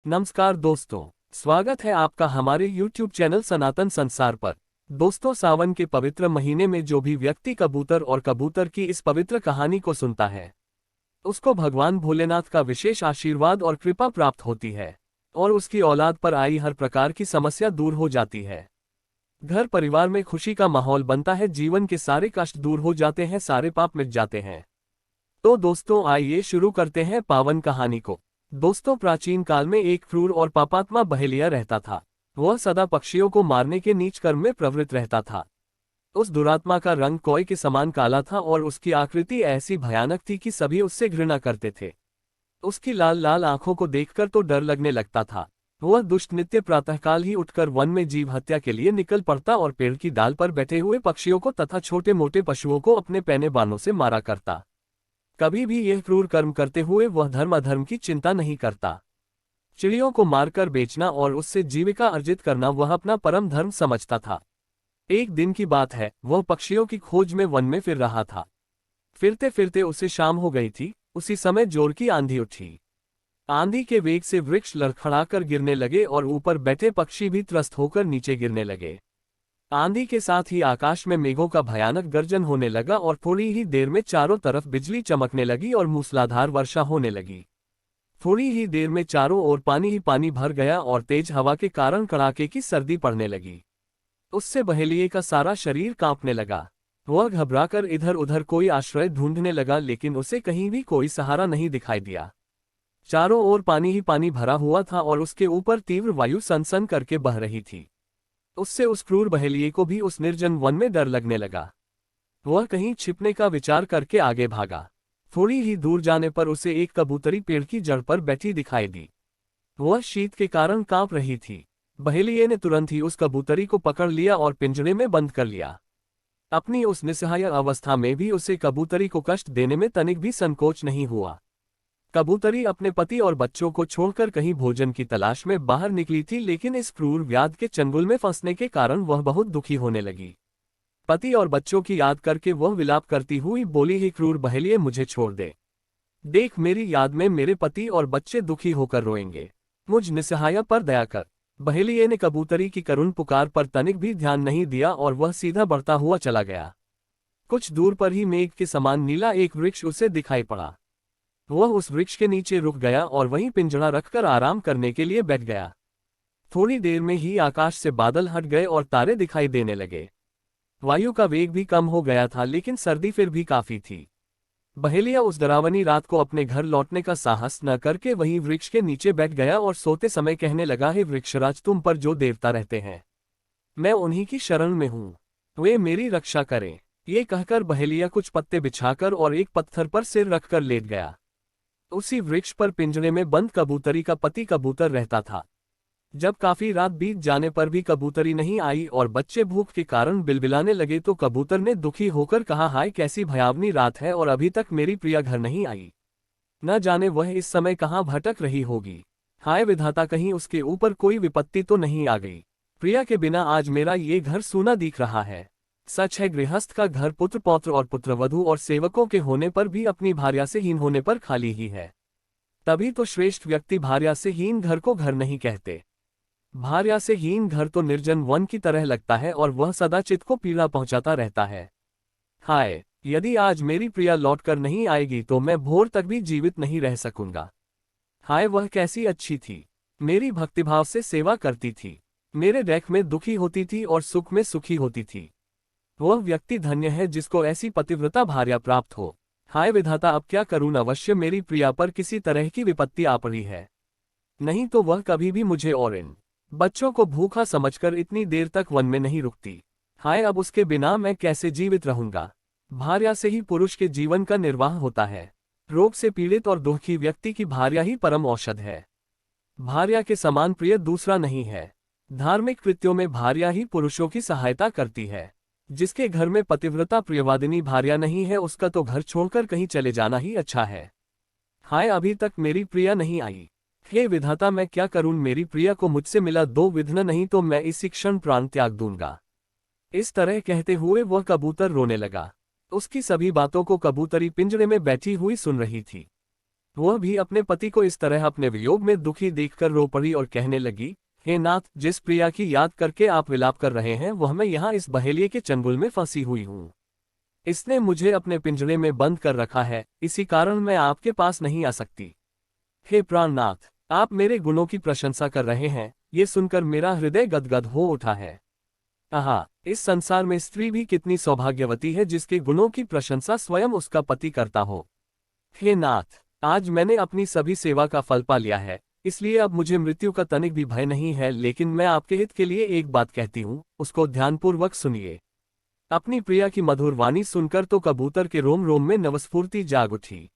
नमस्कार दोस्तों, स्वागत है आपका हमारे YouTube चैनल सनातन संसार पर। दोस्तों, सावन के पवित्र महीने में जो भी व्यक्ति कबूतर और कबूतर की इस पवित्र कहानी को सुनता है, उसको भगवान भोलेनाथ का विशेष आशीर्वाद और कृपा प्राप्त होती है और उसकी औलाद पर आई हर प्रकार की समस्या दूर हो जाती है। घर परिवार में खुशी का माहौल बनता है, जीवन के सारे कष्ट दूर हो जाते हैं, सारे पाप मिट जाते हैं। तो दोस्तों, आइए शुरू करते हैं पावन कहानी को। दोस्तों, प्राचीन काल में एक क्रूर और पापात्मा बहेलिया रहता था। वह सदा पक्षियों को मारने के नीच कर्म में प्रवृत्त रहता था। उस दुरात्मा का रंग कोय के समान काला था और उसकी आकृति ऐसी भयानक थी कि सभी उससे घृणा करते थे। उसकी लाल लाल आंखों को देखकर तो डर लगने लगता था। वह दुष्ट नित्य प्रातःकाल ही उठकर वन में जीव हत्या के लिए निकल पड़ता और पेड़ की डाल पर बैठे हुए पक्षियों को तथा छोटे मोटे पशुओं को अपने पैने बाणों से मारा करता। कभी भी यह क्रूर कर्म करते हुए वह धर्म अधर्म की चिंता नहीं करता। चिड़ियों को मारकर बेचना और उससे जीविका अर्जित करना वह अपना परम धर्म समझता था। एक दिन की बात है, वह पक्षियों की खोज में वन में फिर रहा था। फिरते फिरते उसे शाम हो गई थी। उसी समय जोर की आंधी उठी। आंधी के वेग से वृक्ष लड़खड़ाकर गिरने लगे और ऊपर बैठे पक्षी भी त्रस्त होकर नीचे गिरने लगे। आंधी के साथ ही आकाश में मेघों का भयानक गर्जन होने लगा और थोड़ी ही देर में चारों तरफ बिजली चमकने लगी और मूसलाधार वर्षा होने लगी। थोड़ी ही देर में चारों ओर पानी ही पानी भर गया और तेज हवा के कारण कड़ाके की सर्दी पड़ने लगी। उससे बहेलिये का सारा शरीर कांपने लगा। वह घबराकर इधर उधर कोई आश्रय ढूंढने लगा, लेकिन उसे कहीं भी कोई सहारा नहीं दिखाई दिया। चारों ओर पानी ही पानी भरा हुआ था और उसके ऊपर तीव्र वायु सनसन करके बह रही थी। उससे उस क्रूर बहेलिये को भी उस निर्जन वन में डर लगने लगा। वह कहीं छिपने का विचार करके आगे भागा। थोड़ी ही दूर जाने पर उसे एक कबूतरी पेड़ की जड़ पर बैठी दिखाई दी। वह शीत के कारण कांप रही थी। बहेलिये ने तुरंत ही उस कबूतरी को पकड़ लिया और पिंजरे में बंद कर लिया। अपनी उस निस्सहाय अवस्था में भी उसे कबूतरी को कष्ट देने में तनिक भी संकोच नहीं हुआ। कबूतरी अपने पति और बच्चों को छोड़कर कहीं भोजन की तलाश में बाहर निकली थी, लेकिन इस क्रूर व्याध के चंगुल में फंसने के कारण वह बहुत दुखी होने लगी। पति और बच्चों की याद करके वह विलाप करती हुई बोली, ही क्रूर बहेलिये, मुझे छोड़ दे। देख, मेरी याद में मेरे पति और बच्चे दुखी होकर रोएंगे। मुझ निस्सहाय पर दया कर। बहेलिये ने कबूतरी की करुण पुकार पर तनिक भी ध्यान नहीं दिया और वह सीधा बढ़ता हुआ चला गया। कुछ दूर पर ही मेघ के समान नीला एक वृक्ष उसे दिखाई पड़ा। वह उस वृक्ष के नीचे रुक गया और वहीं पिंजरा रखकर आराम करने के लिए बैठ गया। थोड़ी देर में ही आकाश से बादल हट गए और तारे दिखाई देने लगे। वायु का वेग भी कम हो गया था, लेकिन सर्दी फिर भी काफी थी। बहेलिया उस डरावनी रात को अपने घर लौटने का साहस न करके वहीं वृक्ष के नीचे बैठ गया और सोते समय कहने लगा, हे वृक्षराज, तुम पर जो देवता रहते हैं, मैं उन्हीं की शरण में हूँ, वे मेरी रक्षा करें। ये कहकर बहेलिया कुछ पत्ते बिछाकर और एक पत्थर पर सिर रखकर लेट गया। उसी वृक्ष पर पिंजरे में बंद कबूतरी का पति कबूतर रहता था। जब काफी रात बीत जाने पर भी कबूतरी नहीं आई और बच्चे भूख के कारण बिलबिलाने लगे, तो कबूतर ने दुखी होकर कहा, हाय, कैसी भयावनी रात है और अभी तक मेरी प्रिया घर नहीं आई। न जाने वह इस समय कहाँ भटक रही होगी। हाय विधाता, कहीं उसके ऊपर कोई विपत्ति तो नहीं आ गई। प्रिया के बिना आज मेरा ये घर सूना दिख रहा है। सच है, गृहस्थ का घर पुत्र पौत्र और पुत्रवधू और सेवकों के होने पर भी अपनी भार्या से हीन होने पर खाली ही है। तभी तो श्रेष्ठ व्यक्ति भार्या से हीन घर को घर नहीं कहते। भार्या से हीन घर तो निर्जन वन की तरह लगता है और वह सदा चित्त को पीड़ा पहुंचाता रहता है। हाय, यदि आज मेरी प्रिया लौटकर नहीं आएगी तो मैं भोर तक भी जीवित नहीं रह सकूंगा। हाय, वह कैसी अच्छी थी, मेरी भक्तिभाव से सेवा करती थी, मेरे रैख में दुखी होती थी और सुख में सुखी होती थी। वह व्यक्ति धन्य है जिसको ऐसी पतिव्रता भार्या प्राप्त हो। हाय विधाता, अब क्या करूं, अवश्य मेरी प्रिया पर किसी तरह की विपत्ति आ पड़ी है, नहीं तो वह कभी भी मुझे और इन बच्चों को भूखा समझकर इतनी देर तक वन में नहीं रुकती। हाय, अब उसके बिना मैं कैसे जीवित रहूंगा। भार्या से ही पुरुष के जीवन का निर्वाह होता है। रोग से पीड़ित और दुखी व्यक्ति की भार्या ही परम औषध है। भार्या के समान प्रिय दूसरा नहीं है। धार्मिक कृत्यों में भार्या ही पुरुषों की सहायता करती है। जिसके घर में पतिव्रता प्रियवादिनी भार्या नहीं है, उसका तो घर छोड़कर कहीं चले जाना ही अच्छा है। हाय, अभी तक मेरी प्रिया नहीं आई। हे विधाता, मैं क्या करूं, मेरी प्रिया को मुझसे मिला दो विघ्न, नहीं तो मैं इसी क्षण प्राण त्याग दूंगा। इस तरह कहते हुए वह कबूतर रोने लगा। उसकी सभी बातों को कबूतरी पिंजरे में बैठी हुई सुन रही थी। वह भी अपने पति को इस तरह अपने वियोग में दुखी देखकर रो पड़ी और कहने लगी, हे नाथ, जिस प्रिया की याद करके आप विलाप कर रहे हैं वह मैं यहाँ इस बहेलिये के चंगुल में फंसी हुई हूँ। इसने मुझे अपने पिंजरे में बंद कर रखा है, इसी कारण मैं आपके पास नहीं आ सकती। हे प्राणनाथ, आप मेरे गुणों की प्रशंसा कर रहे हैं, ये सुनकर मेरा हृदय गदगद हो उठा है। आहा, इस संसार में स्त्री भी कितनी सौभाग्यवती है जिसके गुणों की प्रशंसा स्वयं उसका पति करता हो। हे नाथ, आज मैंने अपनी सभी सेवा का फल पा लिया है, इसलिए अब मुझे मृत्यु का तनिक भी भय नहीं है, लेकिन मैं आपके हित के लिए एक बात कहती हूँ, उसको ध्यानपूर्वक सुनिए। अपनी प्रिया की मधुर वाणी सुनकर तो कबूतर के रोम रोम में नवस्फूर्ति जाग उठी।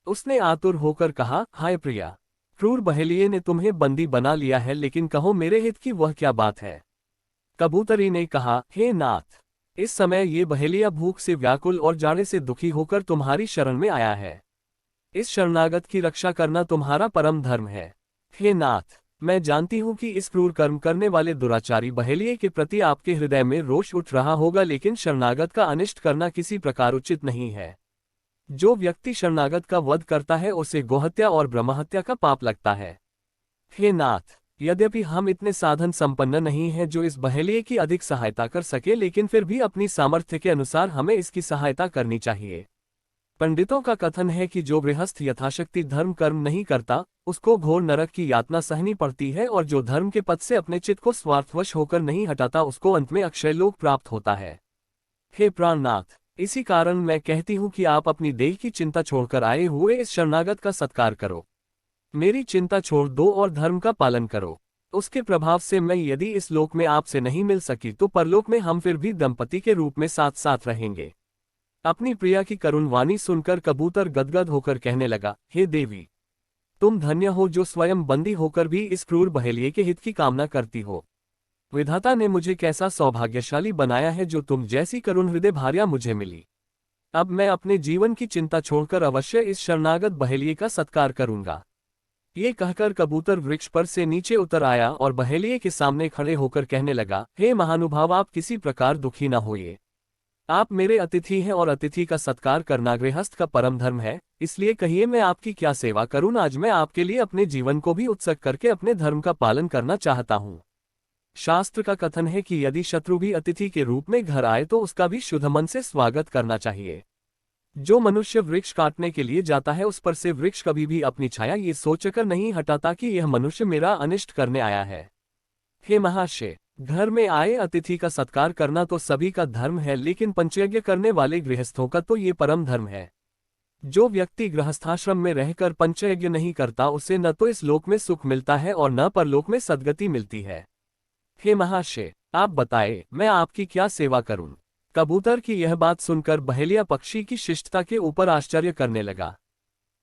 उसने आतुर होकर कहा, हाय प्रिया, क्रूर बहेलिये ने तुम्हें बंदी बना लिया है, लेकिन कहो मेरे हित की वह क्या बात है। कबूतरी ने कहा, हे नाथ, इस समय ये बहेलिया भूख से व्याकुल और जाड़े से दुखी होकर तुम्हारी शरण में आया है। इस शरणागत की रक्षा करना तुम्हारा परम धर्म है। हे नाथ, मैं जानती हूं कि इस क्रूर कर्म करने वाले दुराचारी बहेलिये के प्रति आपके हृदय में रोष उठ रहा होगा, लेकिन शरणागत का अनिष्ट करना किसी प्रकार उचित नहीं है। जो व्यक्ति शरणागत का वध करता है उसे गोहत्या और ब्रह्महत्या का पाप लगता है। हे नाथ, यद्यपि हम इतने साधन संपन्न नहीं हैं जो इस बहेलिये की अधिक सहायता कर सके, लेकिन फिर भी अपनी सामर्थ्य के अनुसार हमें इसकी सहायता करनी चाहिए। पंडितों का कथन है कि जो गृहस्थ यथाशक्ति धर्म कर्म नहीं करता, उसको घोर नरक की यातना सहनी पड़ती है, और जो धर्म के पथ से अपने चित्त को स्वार्थवश होकर नहीं हटाता उसको अंत में अक्षय लोक प्राप्त होता है। हे प्राणनाथ, इसी कारण मैं कहती हूँ कि आप अपनी देह की चिंता छोड़कर आए हुए इस शरणागत का सत्कार करो। मेरी चिंता छोड़ दो और धर्म का पालन करो। उसके प्रभाव से मैं यदि इस लोक में आपसे नहीं मिल सकी तो परलोक में हम फिर भी दंपति के रूप में साथ साथ रहेंगे। अपनी प्रिया की करुण वाणी सुनकर कबूतर गदगद होकर कहने लगा, हे देवी, तुम धन्य हो जो स्वयं बंदी होकर भी इस क्रूर बहेलिये के हित की कामना करती हो। विधाता ने मुझे कैसा सौभाग्यशाली बनाया है जो तुम जैसी करुण हृदय भार्या मुझे मिली। अब मैं अपने जीवन की चिंता छोड़कर अवश्य इस शरणागत बहेलिये का सत्कार करूंगा। ये कहकर कबूतर वृक्ष पर से नीचे उतर आया और बहेलिये के सामने खड़े होकर कहने लगा, हे महानुभाव, आप किसी प्रकार दुखी न होइए। आप मेरे अतिथि हैं और अतिथि का सत्कार करना गृहस्थ का परम धर्म है, इसलिए कहिए मैं आपकी क्या सेवा करूं। आज मैं आपके लिए अपने जीवन को भी उत्सर्ग करके अपने धर्म का पालन करना चाहता हूं। शास्त्र का कथन है कि यदि शत्रु भी अतिथि के रूप में घर आए तो उसका भी शुद्ध मन से स्वागत करना चाहिए। जो मनुष्य वृक्ष काटने के लिए जाता है उस पर से वृक्ष कभी भी अपनी छाया ये सोचकर नहीं हटाता कि यह मनुष्य मेरा अनिष्ट करने आया है। हे महाशय, घर में आए अतिथि का सत्कार करना तो सभी का धर्म है, लेकिन पंचयज्ञ करने वाले गृहस्थों का तो ये परम धर्म है। जो व्यक्ति गृहस्थाश्रम में रहकर पंचयज्ञ नहीं करता उसे न तो इस लोक में सुख मिलता है और न परलोक में सद्गति मिलती है। हे महाशय, आप बताए मैं आपकी क्या सेवा करूं। कबूतर की यह बात सुनकर बहेलिया पक्षी की शिष्टता के ऊपर आश्चर्य करने लगा।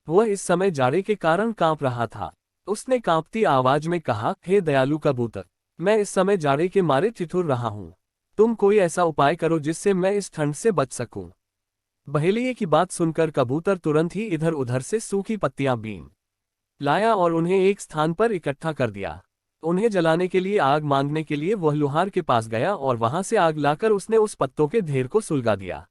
वह इस समय जाड़े के कारण कांप रहा था। उसने कांपती आवाज में कहा, हे दयालु कबूतर, मैं इस समय जाड़े के मारे ठिठुर रहा हूं। तुम कोई ऐसा उपाय करो जिससे मैं इस ठंड से बच सकूं। बहेलिये की बात सुनकर कबूतर तुरंत ही इधर उधर से सूखी पत्तियां बीन लाया और उन्हें एक स्थान पर इकट्ठा कर दिया। उन्हें जलाने के लिए आग मांगने के लिए वह लुहार के पास गया और वहां से आग लाकर उसने उस पत्तों के ढेर को सुलगा दिया।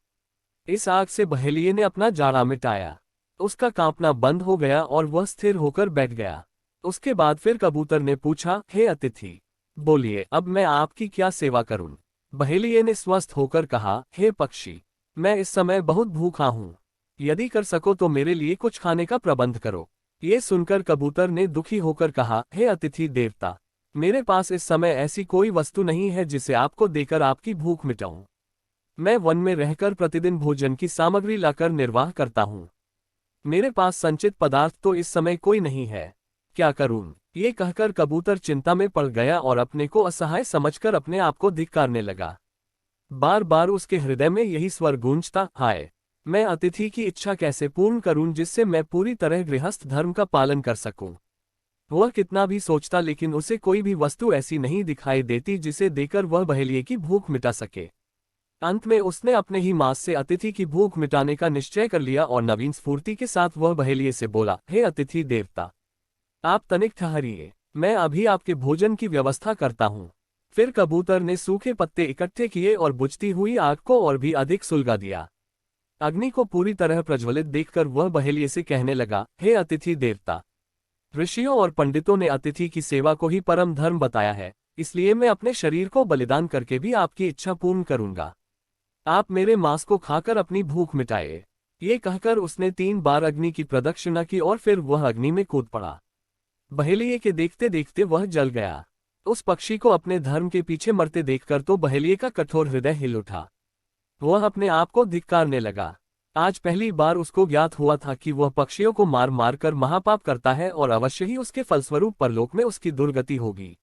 इस आग से बहेलिये ने अपना जाड़ा मिटाया। उसका कांपना बंद हो गया और वह स्थिर होकर बैठ गया। उसके बाद फिर कबूतर ने पूछा, हे अतिथि, बोलिए अब मैं आपकी क्या सेवा करूं। बहेलिये ने स्वस्थ होकर कहा, हे पक्षी, मैं इस समय बहुत भूखा हूं। यदि कर सको तो मेरे लिए कुछ खाने का प्रबंध करो। ये सुनकर कबूतर ने दुखी होकर कहा, हे अतिथि देवता, मेरे पास इस समय ऐसी कोई वस्तु नहीं है जिसे आपको देकर आपकी भूख मिटाऊं। मैं वन में रहकर प्रतिदिन भोजन की सामग्री लाकर निर्वाह करता हूं। मेरे पास संचित पदार्थ तो इस समय कोई नहीं है। क्या करूं? ये कहकर कबूतर चिंता में पड़ गया और अपने को असहाय समझकर अपने आप को धिक्कारने लगा। बार बार उसके हृदय में यही स्वर गूंजता, हाय, मैं अतिथि की इच्छा कैसे पूर्ण करूं जिससे मैं पूरी तरह गृहस्थ धर्म का पालन कर सकूं। वह कितना भी सोचता लेकिन उसे कोई भी वस्तु ऐसी नहीं दिखाई देती जिसे देकर वह बहेलिये की भूख मिटा सके। अंत में उसने अपने ही मांस से अतिथि की भूख मिटाने का निश्चय कर लिया और नवीन स्फूर्ति के साथ वह बहेलिये से बोला, हे अतिथि देवता, आप तनिक ठहरिए, मैं अभी आपके भोजन की व्यवस्था करता हूँ। फिर कबूतर ने सूखे पत्ते इकट्ठे किए और बुझती हुई आग को और भी अधिक सुलगा दिया। अग्नि को पूरी तरह प्रज्वलित देखकर वह बहेलिये से कहने लगा, हे अतिथि देवता, ऋषियों और पंडितों ने अतिथि की सेवा को ही परम धर्म बताया है, इसलिए मैं अपने शरीर को बलिदान करके भी आपकी इच्छा पूर्ण करूंगा। आप मेरे मांस को खाकर अपनी भूख मिटाए। ये कहकर उसने 3 बार अग्नि की प्रदक्षिणा की और फिर वह अग्नि में कूद पड़ा। बहेलिये के देखते देखते वह जल गया। उस पक्षी को अपने धर्म के पीछे मरते देखकर तो बहेलिये का कठोर हृदय हिल उठा। वह अपने आप को धिक्कारने लगा। आज पहली बार उसको ज्ञात हुआ था कि वह पक्षियों को मार मार कर महापाप करता है और अवश्य ही उसके फलस्वरूप परलोक में उसकी दुर्गति होगी।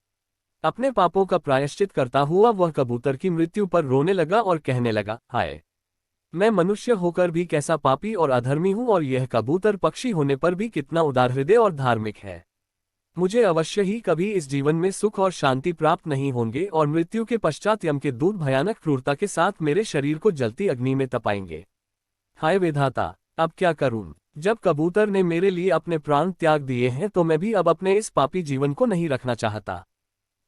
अपने पापों का प्रायश्चित करता हुआ वह कबूतर की मृत्यु पर रोने लगा और कहने लगा, हाय, मैं मनुष्य होकर भी कैसा पापी और अधर्मी हूं, और यह कबूतर पक्षी होने पर भी कितना उदार हृदय और धार्मिक है। मुझे अवश्य ही कभी इस जीवन में सुख और शांति प्राप्त नहीं होंगे, और मृत्यु के पश्चात यम के दूत भयानक क्रूरता के साथ मेरे शरीर को जलती अग्नि में तपाएंगे। हाय विधाता, अब क्या करूं? जब कबूतर ने मेरे लिए अपने प्राण त्याग दिए हैं तो मैं भी अब अपने इस पापी जीवन को नहीं रखना चाहता।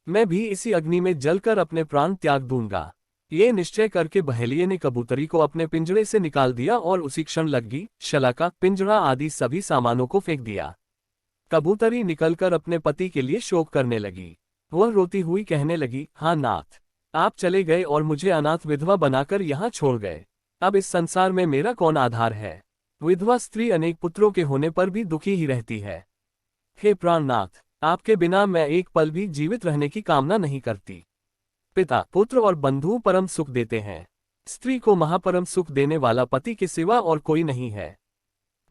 मैं भी इसी अग्नि में जलकर अपने प्राण त्याग दूंगा। ये निश्चय करके बहेलिये ने कबूतरी को अपने पिंजरे से निकाल दिया और उसी क्षण लग्गी, शलाका, पिंजरा आदि सभी सामानों को फेंक दिया। कबूतरी निकलकर अपने पति के लिए शोक करने लगी। वह रोती हुई कहने लगी, हाँ नाथ, आप चले गए और मुझे अनाथ विधवा बनाकर यहाँ छोड़ गए। अब इस संसार में मेरा कौन आधार है? विधवा स्त्री अनेक पुत्रों के होने पर भी दुखी ही रहती है। हे प्राणनाथ, आपके बिना मैं एक पल भी जीवित रहने की कामना नहीं करती। पिता, पुत्र और बंधु परम सुख देते हैं। स्त्री को महापरम सुख देने वाला पति के सिवा और कोई नहीं है।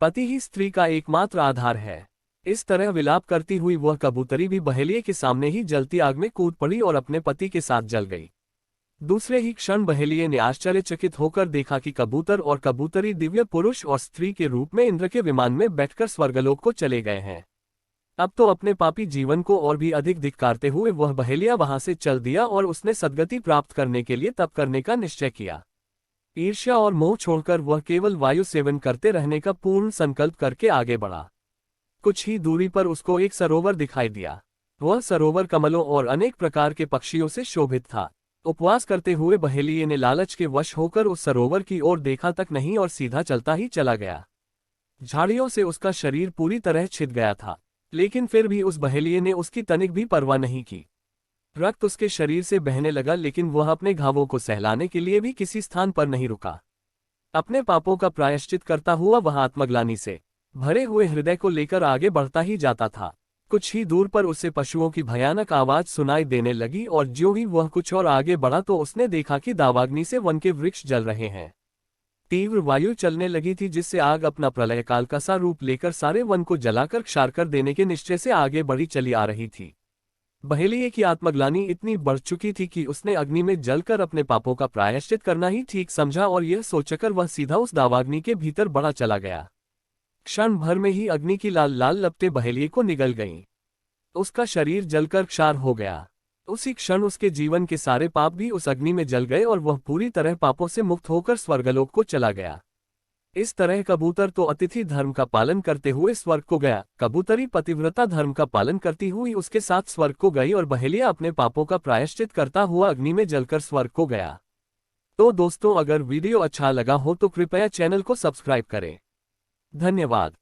पति ही स्त्री का एकमात्र आधार है। इस तरह विलाप करती हुई वह कबूतरी भी बहेलिये के सामने ही जलती आग में कूद पड़ी और अपने पति के साथ जल गई। दूसरे ही क्षण बहेलिये ने आश्चर्यचकित होकर देखा कि कबूतर और कबूतरी दिव्य पुरुष और स्त्री के रूप में इंद्र के विमान में बैठकर स्वर्गलोक को चले गए हैं। अब तो अपने पापी जीवन को और भी अधिक धिक्कारते हुए वह बहेलिया वहां से चल दिया और उसने सद्गति प्राप्त करने के लिए तप करने का निश्चय किया। ईर्ष्या और मोह छोड़कर वह केवल वायु सेवन करते रहने का पूर्ण संकल्प करके आगे बढ़ा। कुछ ही दूरी पर उसको एक सरोवर दिखाई दिया। वह सरोवर कमलों और अनेक प्रकार के पक्षियों से शोभित था। उपवास करते हुए बहेलिये ने लालच के वश होकर उस सरोवर की ओर देखा तक नहीं और सीधा चलता ही चला गया। झाड़ियों से उसका शरीर पूरी तरह छिद गया था, लेकिन फिर भी उस बहेलिये ने उसकी तनिक भी परवाह नहीं की। रक्त उसके शरीर से बहने लगा, लेकिन वह अपने घावों को सहलाने के लिए भी किसी स्थान पर नहीं रुका। अपने पापों का प्रायश्चित करता हुआ वह आत्मग्लानि से भरे हुए हृदय को लेकर आगे बढ़ता ही जाता था। कुछ ही दूर पर उसे पशुओं की भयानक आवाज सुनाई देने लगी, और ज्यों ही वह कुछ और आगे बढ़ा तो उसने देखा कि दावाग्नि से वन के वृक्ष जल रहे हैं। तीव्र वायु चलने लगी थी, जिससे आग अपना प्रलयकाल का सा रूप लेकर सारे वन को जलाकर क्षार कर देने के निश्चय से आगे बढ़ी चली आ रही थी। बहेलिये की आत्मग्लानि इतनी बढ़ चुकी थी कि उसने अग्नि में जलकर अपने पापों का प्रायश्चित करना ही ठीक समझा, और यह सोचकर वह सीधा उस दावाग्नि के भीतर बढ़ा चला गया। क्षण भर में ही अग्नि की लाल लाल लपटें बहेलिये को निगल गईं। उसका शरीर जलकर क्षार हो गया। उसी क्षण उसके जीवन के सारे पाप भी उस अग्नि में जल गए और वह पूरी तरह पापों से मुक्त होकर स्वर्गलोक को चला गया। इस तरह कबूतर तो अतिथि धर्म का पालन करते हुए स्वर्ग को गया, कबूतरी पतिव्रता धर्म का पालन करती हुई उसके साथ स्वर्ग को गई, और बहेलिया अपने पापों का प्रायश्चित करता हुआ अग्नि में जलकर स्वर्ग को गया। तो दोस्तों, अगर वीडियो अच्छा लगा हो तो कृपया चैनल को सब्सक्राइब करें। धन्यवाद।